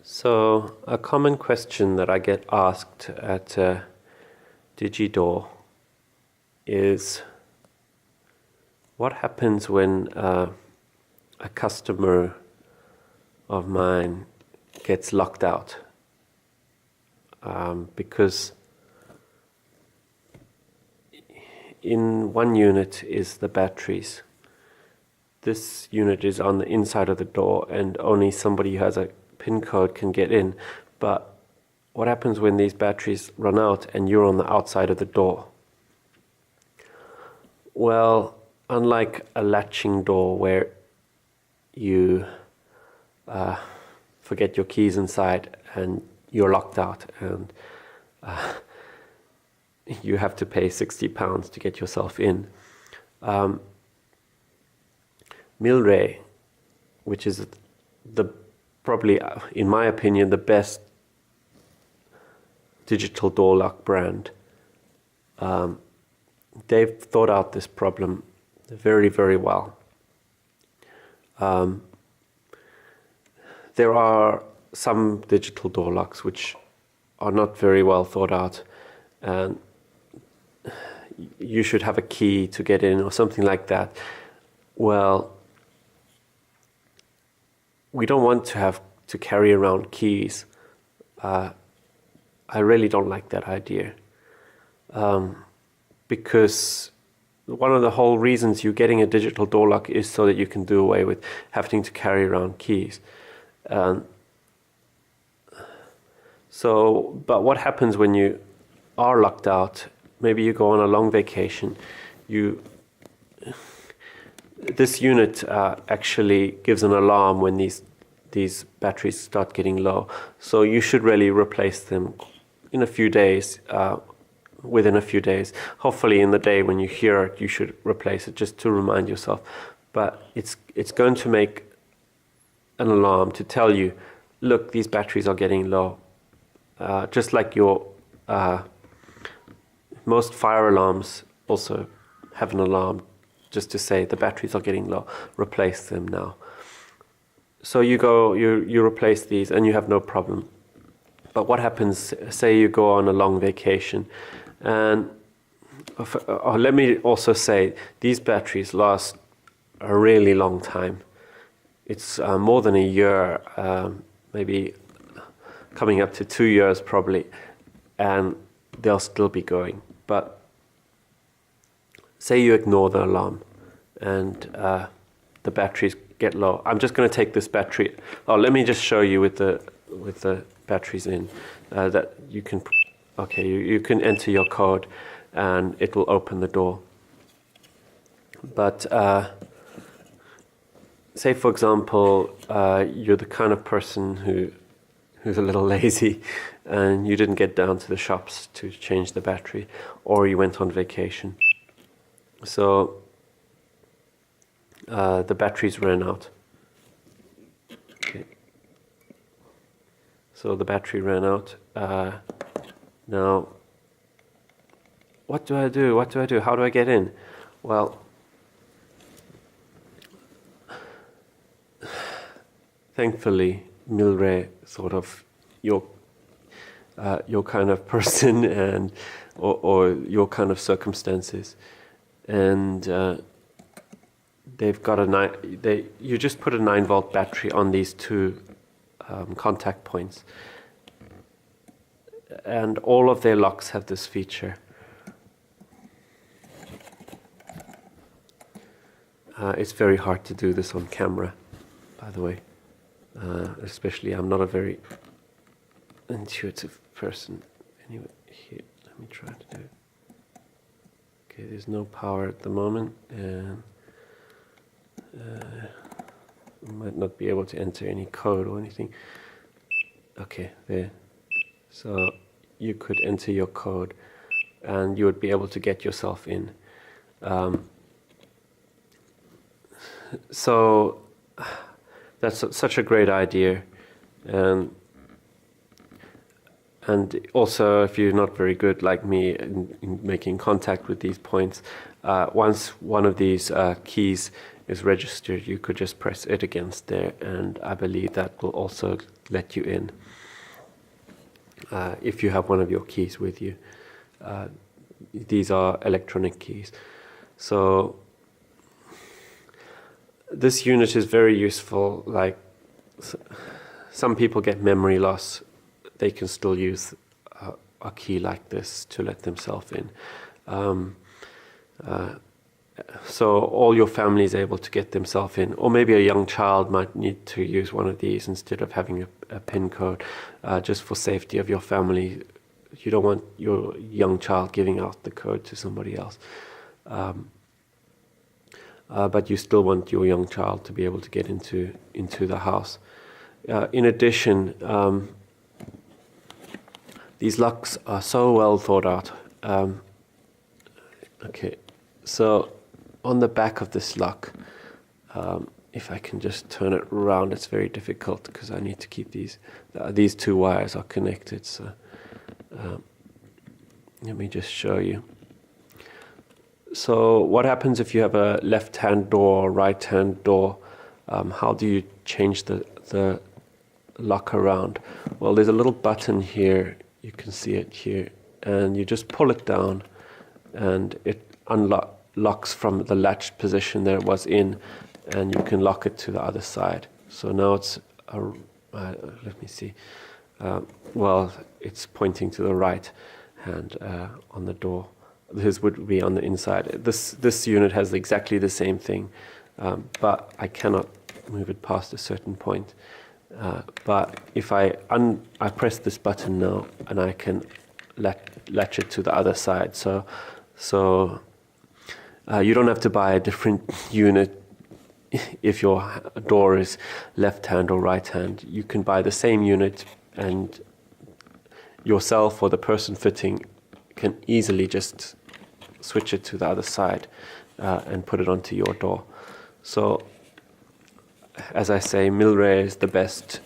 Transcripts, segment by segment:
So, a common question that I get asked at digidoor is what happens when a customer of mine gets locked out? Because in one unit is the batteries. This unit is on the inside of the door and only somebody who has a PIN code can get in. But what happens when these batteries run out and you're on the outside of the door? Well, unlike a latching door where you forget your keys inside and you're locked out and you have to pay £60 to get yourself in. Milray, which is the probably, in my opinion, the best digital door lock brand, they've thought out this problem very, very well. There are some digital door locks which are not very well thought out, and you should have a key to get in or something like that. Well, we don't want to have to carry around keys. I really don't like that idea, because one of the whole reasons you're getting a digital door lock is so that you can do away with having to carry around keys. But what happens when you are locked out? Maybe you go on a long vacation. This unit actually gives an alarm when these batteries start getting low. So you should really replace them in a few days, within a few days. Hopefully in the day when you hear it, you should replace it just to remind yourself. But it's going to make an alarm to tell you, look, these batteries are getting low. Just like your most fire alarms also have an alarm just to say the batteries are getting low, replace them now. So you replace these and you have no problem. But what happens, say you go on a long vacation, and let me also say, these batteries last a really long time. It's more than a year, maybe coming up to 2 years probably, and they'll still be going. But say you ignore the alarm and the batteries get low. I'm just going to take this battery. Let me just show you with the batteries in that you can. Okay, you can enter your code, and it will open the door. But say, for example, you're the kind of person who's a little lazy, and you didn't get down to the shops to change the battery, or you went on vacation. So the batteries ran out. Okay. So the battery ran out. Now, what do I do? What do I do? How do I get in? Well, thankfully, Milray sort of your kind of person and or your kind of circumstances, and they've got you just put a 9-volt battery on these two contact points, and all of their locks have this feature. It's very hard to do this on camera, by the way. Especially, I'm not a very intuitive person. Anyway, here, let me try to do it. Okay, there's no power at the moment, and I might not be able to enter any code or anything. Okay, there. So you could enter your code, and you would be able to get yourself in. So that's such a great idea, and also if you're not very good like me in making contact with these points, once one of these keys is registered, you could just press it against there, and I believe that will also let you in if you have one of your keys with you. These are electronic keys. So this unit is very useful. Like some people get memory loss, they can still use a key like this to let themselves in. So all your family is able to get themselves in, or maybe a young child might need to use one of these instead of having a PIN code, just for safety of your family. You don't want your young child giving out the code to somebody else. But you still want your young child to be able to get into the house. In addition, these locks are so well thought out. Okay, so on the back of this lock, if I can just turn it around, it's very difficult because I need to keep these two wires are connected. So let me just show you. So what happens if you have a left-hand door or right-hand door? How do you change the lock around? Well, there's a little button here. You can see it here, and you just pull it down, and it locks from the latched position that it was in, and you can lock it to the other side. So now it's let me see. Well, it's pointing to the right hand on the door. This would be on the inside. This unit has exactly the same thing, but I cannot move it past a certain point. But if I press this button now, and I can latch it to the other side. So you don't have to buy a different unit if your door is left hand or right hand. You can buy the same unit, and yourself or the person fitting can easily just switch it to the other side and put it onto your door. So, as I say, Milray is the best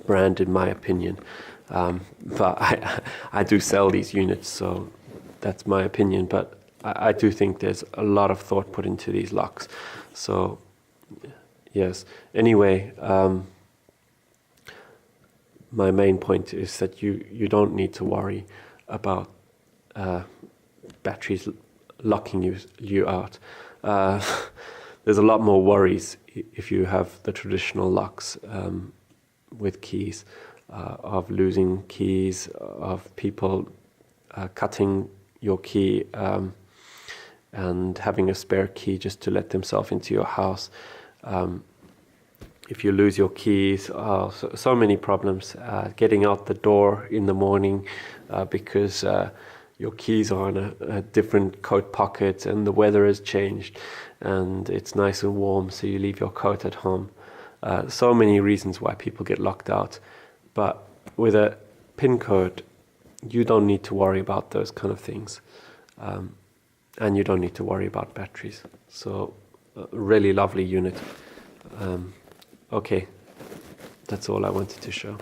brand in my opinion. But I do sell these units, so that's my opinion. But I do think there's a lot of thought put into these locks. So, yes. Anyway, my main point is that you don't need to worry about batteries locking you out. There's a lot more worries if you have the traditional locks with keys, of losing keys, of people cutting your key and having a spare key just to let themselves into your house. If you lose your keys, so many problems. Getting out the door in the morning because your keys are in a different coat pocket and the weather has changed and it's nice and warm, so you leave your coat at home. So many reasons why people get locked out. But with a PIN code, you don't need to worry about those kind of things. And you don't need to worry about batteries. So, really lovely unit. Okay, that's all I wanted to show.